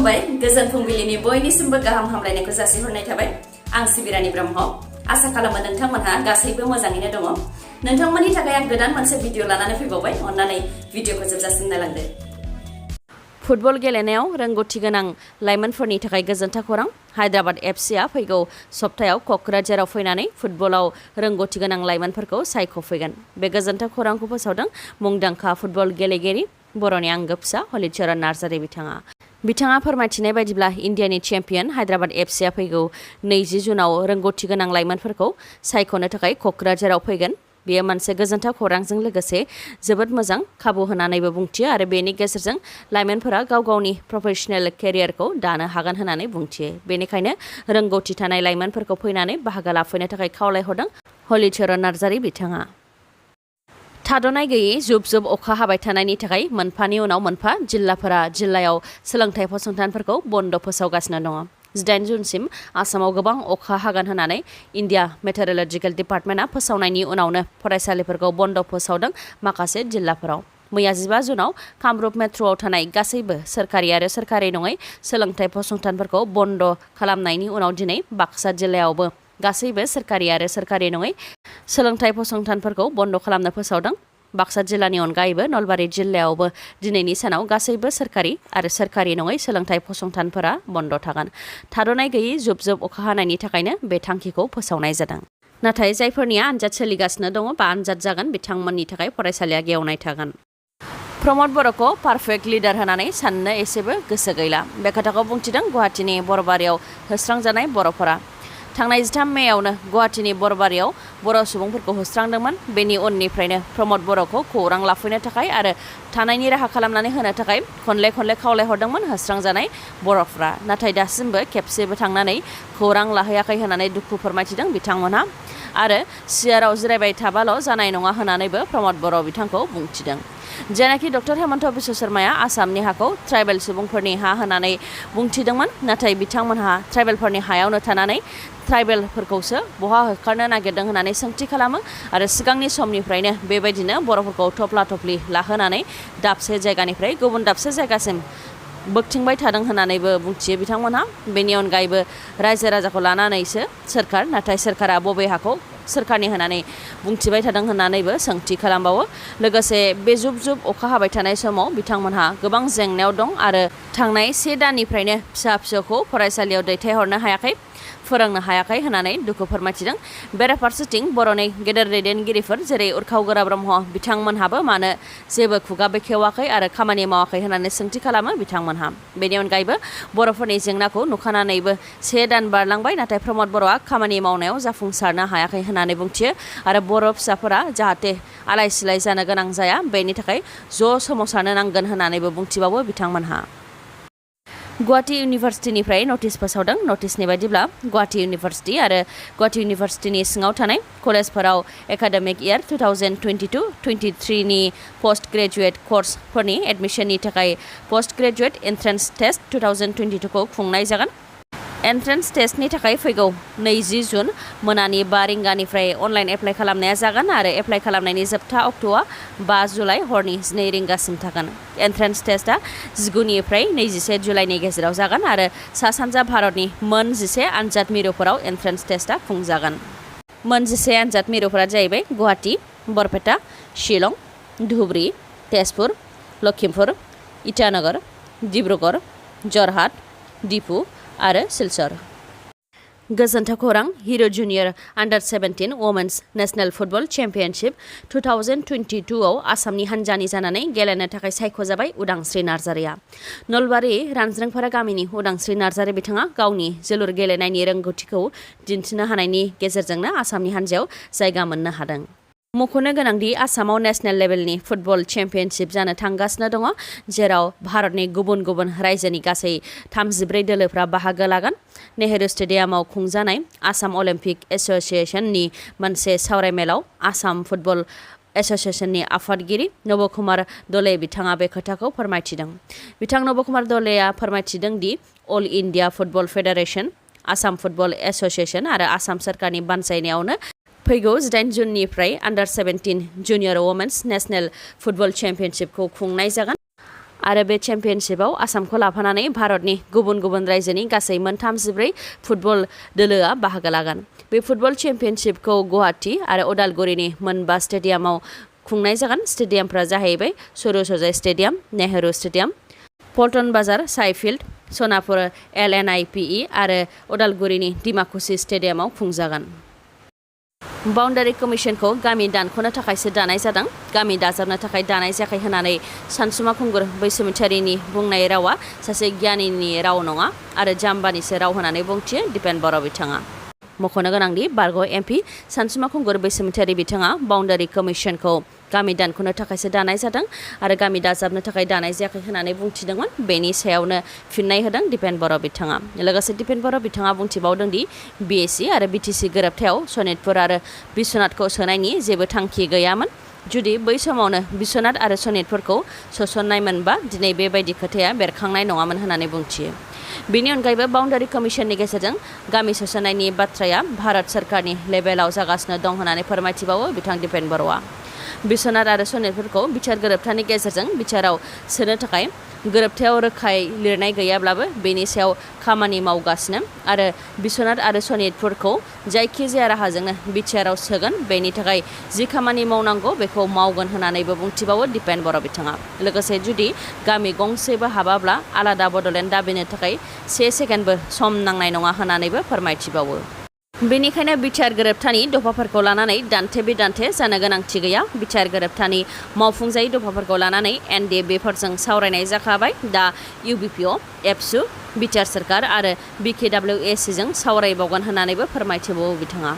खुलुमबाय गोजोन फुंबिलिनि बयनिसिमबो गाहाम हामलायनायखौ जासिहरनाय थाबाय आं सिबिरानि ब्रह्म आसा खालामो नोंथांमोनहा गासैबो मोजाङैनो दङ नोंथांमोननि थाखाय आं गोदान मोनसे भिडिअ लानानै फैबावबाय अन्नानै भिडिअखौ जोबजासिम नायलांदो फुटबल गेलेनायाव रोंगौथि गोनां लाइमोनफोरनि थाखाय गोजोनथाव खौरां हायद्राबाद एफसीआ फैगौ सप्तायाव क'क्राझाराव फैनानै फुटबलाव रोंगौथि गोनां लाइमोनफोरखौ सायख'फैगोन बे गोजोनथाव खौरांखौ फोसावदों मुंदांखा फुटबल गेलेगिरि बर'नि आंगो फिसा हलिचरन नार्जारि बिथाङा फोरमायथिनाय बायदिब्ला इन्डियानि चेम्पियन हायद्राबाद एफसीआ फैगौ 20 जुनाव रोंगौथि गोनां लाइमोनफोरखौ सायख'नो थाखाय क'क्राझाराव फैगोन बेयो मोनसे गोजोनथाव खौरांजों लोगोसे जोबोद मोजां खाबु होनानैबो बुंथियो आरो बेनि गेजेरजों लाइमोनफोरा गाव गावनि प्रफेशनेल केरियारखौ दानो हागोन होननानै बुंथियो बेनिखायनो रोंगौथि थानाय लाइमोनफोरखौ फैनानै बाहागो लाफैनो थाखाय खावलायहरदों हलिचरन नार्जारि बिथाङा थाद'नाय गैयै जुब जुब अखा हाबाय थानायनि थाखाय मोनफानि उनाव मोनफा जिल्लाफोरा जिल्लायाव सोलोंथाइ फसंथानफोरखौ बन्द' फोसावगासिनो दङ 18 जुनसिम आसामाव गोबां अखा हागोन होननानै इन्डिया मेटेरलजिकेल डिपार्टमेन्टआ फोसावनायनि उनावनो फरायसालिफोरखौ बन्द' फोसावदों माखासे जिल्लाफोराव मैया 15 जुनाव कामरुप मेट्र'आव थानाय गासैबो सोरखारि आरो सोरखारि नङै सोलोंथाइ फसंथानफोरखौ बन्द' खालामनायनि उनाव दिनै बाक्सा जिल्लायावबो गासैबो सोरखारि आरो सोरखारि नङै सोलोंथाइ फसंथानफोरखौ बन्द' खालामनो फोसावदों बाक्सा जिल्लानि अनगायैबो नलबारि जिल्लायावबो दिनैनि सानाव गासैबो सोरखारि आरो सोरखारि नङै सोलोंथाइ फसंथानफोरा बन्द' थागोन थाद'नाय गैयै जुब जुब अखा हानायनि थाखायनो बे थांखिखौ फोसावनाय जादों नाथाय जायफोरनिया आनजाद सोलिगासिनो दङ बा आनजाद जागोन बिथांमोननि थाखाय फरायसालिया गेवनाय थागोन प्रमद बर'खौ पारफेक्ट लिडार होनानै साननो एसेबो गोसो गैला बे खोथाखौ बुंथिदों गुवाहाटीनि बरबारियाव होस्रांजानाय बर'फोरा थांनाय 13 मेयावनो गुवाहाटीनि बरबारियाव बर' सुबुंफोरखौ होस्रांदोंमोन बेनि उननिफ्रायनो प्रमद बर'खौ खौरां लाफैनो थाखाय आरो थानायनि राहा खालामनानै होनो थाखाय खनले खावलायहरदोंमोन होस्रांजानाय बर'फ्रा नाथाय दासिमबो खेबसेबो थांनानै खौरां लाहैयाखै होननानै दुखु फोरमायथिदों बिथांमोनहा आरो सियाराव जिरायबाय थाबाल' जानाय नङा होननानैबो प्रमद बर' बिथांखौ बुंथिदों जेनाखि डक्टर हेमन्त बिश्व शर्माया आसामनि हाखौ ट्राइबेल सुबुंफोरनि हा होननानै बुंथिदोंमोन नाथाय बिथांमोनहा ट्राइबेलफोरनि हायावनो थानानै ट्राइबेलफोरखौसो बहा होखारनो नागिरदों होननानै सोंथि खालामो आरो सिगांनि समनिफ्रायनो बेबायदिनो बर'फोरखौ थफ्ला थफ्लि लाहोनानै दाबसे जायगानिफ्राय गुबुन दाबसे जायगासिम बोगथिंबाय थादों होननानैबो बुंथियो बिथांमोनहा बेनि अनगायैबो रायजो राजाखौ लानानैसो सोरखार नाथाय सोरखारा बबे हाखौ सोरखारनि होननानै बुंथिबाय थादों होननानैबो सोंथि खालामबावो लोगोसे बे जुब जुब अखा हाबाय थानाय समाव बिथांमोनहा गोबां जेंनायाव दं आरो थांनाय 1 दाननिफ्रायनो फिसा फिसौखौ फरायसालियाव दैथायहरनो हायाखै फोरोंनो हायाखै होननानै दुखु फोरमायथिदों बेराफारसेथिं बर'नि गेदेर दैदेनगिरिफोर जेरै उरखाव गोरा ब्रह्म बिथांमोनहाबो मानो जेबो खुगा बेखेवाखै आरो खामानि मावाखै होननानै सोंथि खालामो बिथांमोनहा बेनि अनगायैबो बर'फोरनि जेंनाखौ नुखानानैबो 1 दान बारलांबाय नाथाय प्रमद बर'आ खामानि मावनायाव जाफुंसारनो हायाखै होननानै बुंथियो आरो बर' फिसाफोरा जाहाथे आलाय सिलाय जानो गोनां जाया बेनि थाखाय ज' सोमावसारनो नांगोन होननानैबो बुंथिबावो बिथांमोनहा गुवाहाटी इउनिभार्सिटिनिफ्राय नटिस फोसावदों नटिसनि बायदिब्ला गुवाहाटी इउनिभार्सिटि आरो गुवाहाटी इउनिभार्सिटिनि सिङाव थानाय कलेजफोराव एकाडेमिक इयार 2022-23 नि पोस्ट ग्रेजुएट कर्सफोरनि एडमिशननि थाखाय पोस्ट ग्रेजुएट एन्ट्रेन्स टेस्ट 2022 खौ खुंनाय जागोन एन्ट्रेन्स टेस्टनि थाखाय फैगौ 20 जुन मोनानि 5 रिंगानिफ्राय अनलाइन एप्लाइ खालामनाया जागोन आरो एप्लाइ खालामनायनि जोबथा अक्ट'आ 5 जुलाइ हरनि 2 रिंगासिम थागोन एन्ट्रेन्स टेस्टआ 19 निफ्राय 21 जुलाइनि गेजेराव जागोन आरो सा सानजा भारतनि मोन 11 आनजाद मिरुफोराव एन्ट्रेन्स टेस्टआ खुंजागोन मोन 11 आनजाद मिरुफोरा जाहैबाय गुवाहाटी बरपेटा शिलं धुबरी तेजपुर लखिमपुर इटानगर डिब्रुगड़ जरहाट डिफु आरो सिलचर गोजोनथाव खौरां हिर' जुनियर आन्डार 17 वमेन्स नेशनेल फुटबल चेम्पियनशिप 2022 आव आसामनि हान्जानि जानानै गेलेनो थाखाय सायख'जाबाय उदांस्रि नार्जारिया नलबारि रानज्रिंफारा गामिनि उदांस्रि नार्जारि बिथाङा गावनि जोलुर गेलेनायनि रोंगौथिखौ दिन्थिनो हानायनि गेजेरजोंनो आसामनि हान्जायाव जायगा मोननो हादों मख'नो गोनांदि आसामाव नेशनेल लेभेलनि फुटबल चेम्पियनशिप जानो थांगासिनो दङ जेराव भारतनि गुबुन गुबुन रायजोनि गासै 34 दोलोफ्रा बाहागो लागोन नेहरू स्टेडियामाव खुंजानाय आसाम अलिम्पिक एस'सिएशननि मोनसे सावरायमेलाव आसाम फुटबल एस'सिएशननि आफादगिरि नबकुमार दले बिथाङा बे खोथाखौ फोरमायथिदों बिथां नबकुमार दलेया फोरमायथिदों the all India football federation Assam football association आरो आसाम सोरखारनि बानजायनायावनो फैगौ 18 जुननिफ्राय under 17 junior women's national football चेम्पियनशिपखौ खुंनाय जागोन आरो बे चेम्पियनशिपआव आसामखौ लाफानानै भारतनि गुबुन गुबुन रायजोनि गासै मोन 34 फुटबल दोलोआ बाहागो लागोन। बे फुटबल चेम्पियनशिपखौ गुवाहाटी आरो उदालगुरिनि मोनबा स्टेडियामाव खुंनाय जागोन। स्टेडियामफोरा जाहैबाय सरुसजाय स्टेडियाम, नेहरू स्टेडियाम, पल्टन बाजार, साइफिल्ड, सनापुर LNIPE आरो उदालगुरिनि डिमाकुसि स्टेडियामाव खुंजागोन। बाउन्डारि कमिसनखौ गामि दानख'नो थाखायसो दानाय जादों, गामि दाजाबनो थाखाय दानाय जायाखै होननानै सानसुमा खुंगुर बैसोमुथियारिनि बुंनाय रावा सासे गियानिनि राव नङा आरो जाम्बानिसो राव होननानै बुंथियो दिपेन बर' बिथाङा। मख'नो गोनांदि बारग' MP सानसुमा खुंगुर बैसोमुथियारि बिथाङा बाउन्डारि कमिसनखौ गामि दानख'नो थाखायसो दानाय जादों आरो गामि दाजाबनो थाखाय दानाय जायाखै होननानै बुंथिदोंमोन। बेनि सायावनो फिननाय होदों दिपेन बर' बिथाङा। लोगोसे दिपेन बर' बिथाङा बुंथिबावदों दि BSc आरो BTC गोरोबथायाव सनितपुर आरो बिश्वनाथखौ सोनायनि जेबो थांखि गैयामोन। जुदि बै समावनो बिश्वनाथ आरो सनितपुरखौ सोसननायमोनबा दिनै बेबायदि खोथाया बेरखांनाय नङामोन होननानै बुंथियो। बेनि अनगायैबो बाउन्डारि कमिसननि गेजेरजों गामि सोसननायनि बाथ्राया भारत सोरखारनि लेभेलाव जागासिनो दं होननानै फोरमायथिबावो बिथां दिपेन बर'आ। बिश्वनाथ आरो सनितपुरखौ बिचार गोरोबथानि गेजेरजों बिचाराव सोनो थाखाय गोरोबथायाव रोखायै लिरनाय गैयाब्लाबो बेनि सायाव खामानि मावगासिनो आरो बिश्वनाथ आरो सनितपुरखौ जायखिजाया राहाजोंनो बिचाराव सोगोन। बेनि थाखाय जि खामानि मावनांगौ बेखौ मावगोन होननानैबो बुंथिबावो दिपेन बर' बिथाङा। लोगोसे जुदि गामि गंसेबो हाबाब्ला आलादा बड'लेण्ड दाबिनो थाखाय 1 सेकेन्डबो सम नांनाय नङा होननानैबो फोरमायथिबावो। बेनिखायनो बिचार गोरोबथानि दफाफोरखौ लानानै दान्थे बिदान्थे जानो गोनांथि गैया। बिचार गोरोबथानि मावफुंजायै दफाफोरखौ लानानै NDBफोरजों सावरायनाय जाखाबाय। दा UBPO, एबसु, बिटिआर सोरखार आरो BKWACजों सावरायबावगोन होननानैबो फोरमायथिबावो बिथाङा।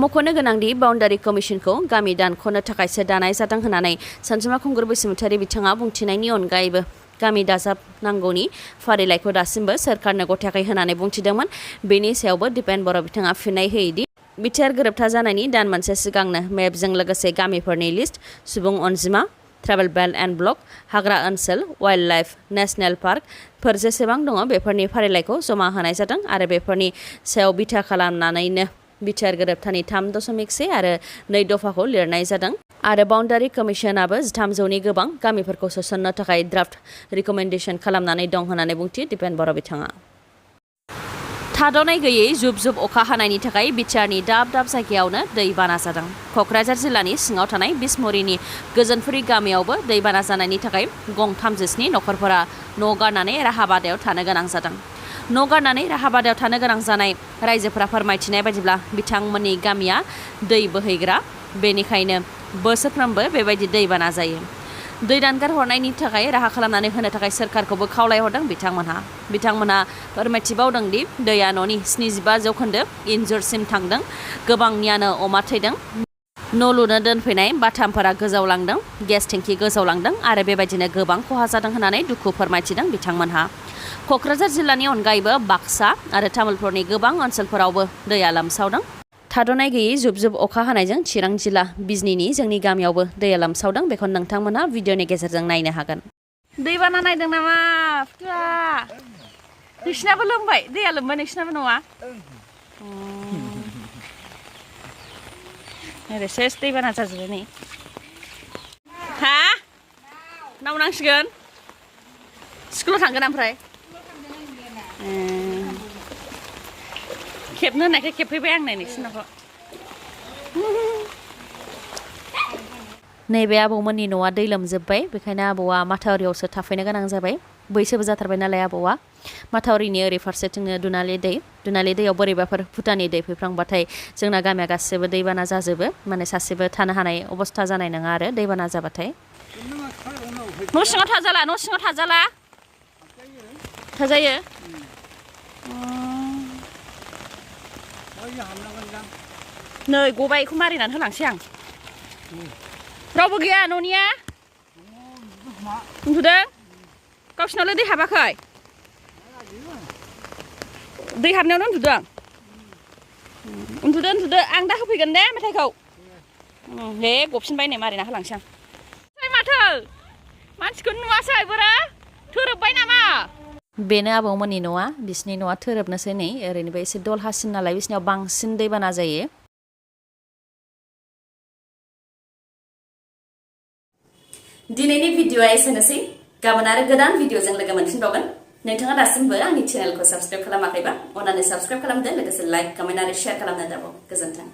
मख'नो गोनांदि बाउन्डारि कमिसनखौ गामि दानख'नो थाखायसो दानाय जादों होननानै सानसुमा खुंगुर बैसोमुथियारि बिथाङा बुंथिनायनि अनगायैबो गामि दाजाबनांगौनि फारिलाइखौ दासिमबो सोरखारनो गथायाखै होननानै बुंथिदोंमोन। बेनि सायावबो दिपेन बर' बिथाङा फिननाय होयोदि बिटिआर गोरोबथा जानायनि दान मोनसे सिगांनो मेपजों लोगोसे गामिफोरनि लिस्ट, सुबुं अनजिमा, ट्राइबेल बेल्ट एन्ड ब्लक, हाग्रा ओनसोल, वाइल्ड लाइफ नेशनेल पार्कफोर जेसेबां दङ बेफोरनि फारिलाइखौ जमा होनाय जादों आरो बेफोरनि सायाव बिथा खालामनानैनो बिटिआर गोरोबथानि 3.1 आरो 2 दफाखौ लिरनाय जादों आरो बाउन्डारि कमिसनाबो 300नि गोबां गामिफोरखौ सोसननो थाखाय ड्राफ्ट रिकमेन्डेसन खालामनानै दं होननानै बुंथियो दिपेन बर' बिथाङा। थाद'नाय गैयै जुब जुब अखा हानायनि थाखाय बिटिआरनि दाब दाब जायगायावनो दैबाना जादों। क'क्राझार जिल्लानि सिङाव थानाय बिसमुरिनि गोजोनफुरि गामियावबो दैबाना जानायनि थाखाय गं 37 नखरफोरा न' गारनानै राहाबादायाव थानो गोनां जादों। न' गारनानै राहाबादायाव थानो गोनां जानाय रायजोफोरा फोरमायथिनाय बायदिब्ला बिथांमोननि गामिया दै बोहैग्रा, बेनिखायनो बोसोरफ्रोमबो बेबायदि दैबाना जायो। दै दानगार हरनायनि थाखाय राहा खालामनानै होनो थाखाय सोरखारखौबो खावलायहरदों बिथांमोनहा फोरमायथिबावदों दि दैया न'नि 75% इन्जुरसिम थांदों, गोबांनियानो अमा थैदों, न' लुनो दोनफैनाय बाथामफोरा गोजावलांदों, गेस टेंकि गोजावलांदों आरो बेबायदिनो गोबां खहा जादों होननानै दुखु फोरमायथिदों बिथांमोनहा। क'क्राझार जिल्लानि अनगायैबो बाक्सा आरो तामुलपुरनि गोबां ओनसोलफोरावबो दैया लोमसावदों। थाद'नाय गैयै जुब जुब अखा हानायजों चिरां जिल्ला बिजनीनि जोंनि गामियावबो दैया लोमसावदों। बेखौ नोंथांमोनहा भिडिअनि गेजेरजों नायनो हागोन। दैबाना नायदों नामा फुथुवा? नोंसिनाबो लोमबाय? दैया लोमबाय नोंसिनाबो नङा? ओरै सेस दैबाना जाजोब्बाय नै। हा? नाव नांसिगोन? स्कुलाव थांगोन ओमफ्राय? खेबनो होननायखाय खेबफैबाय आं नै नोंसिनावखौ। नैबे आबौमोननि न'आ दै लोमजोब्बाय, बेखायनो आबौआ माथावरियावसो थाफैनो गोनां जाबाय। बैसोबो जाथारबाय नालाय आबौआ। माथावरिनि ओरै फारसेथिंनो दुनालि दैयाव बोरैबाफोर भुटाननि दै फैफ्लांबाथाय जोंना गामिया गासिबो दैबाना जाजोबो, माने सासेबो थानो हानाय अबस्था जानाय नङा आरो दैबाना जाबाथाय। न' सिङाव थाजाला? थाजायो? नै गबाय, बेखौ मारिनानै होलांसै आं। रावबो गैया न'निया? उन्दुदों? गावसिनावलाय दै हाबाखै? दै हाबनायावनो उन्दुदों? उन्दुदो आं दा होफैगोन दे मेथाइखौ। दे गफिनबाय नै मारिना होलांसै आं। माथो मानसिखौनो नुवासै बोरो थोरोबबाय नामा? बेनो आबौमोननि न'आ, बिसिनि न'आ थोरोबनोसै नै। ओरैनोबो एसे दलहासिन नालाय बिसिनियाव बांसिन दैबाना जायो। दिनैनि भिडिअआ एसेनोसै। गाबोन आरो गोदान भिडिअजों लोगो मोनफिनबावगोन नोंथाङा दासिमबो आंनि चेनेलखौ साबस्क्राइब खालामाखैबा अन्नानै साबस्क्राइब खालामदो लोगोसे लाइक कमेन्ट आरो शेयार खालामनो दाबाव गोजोन्थों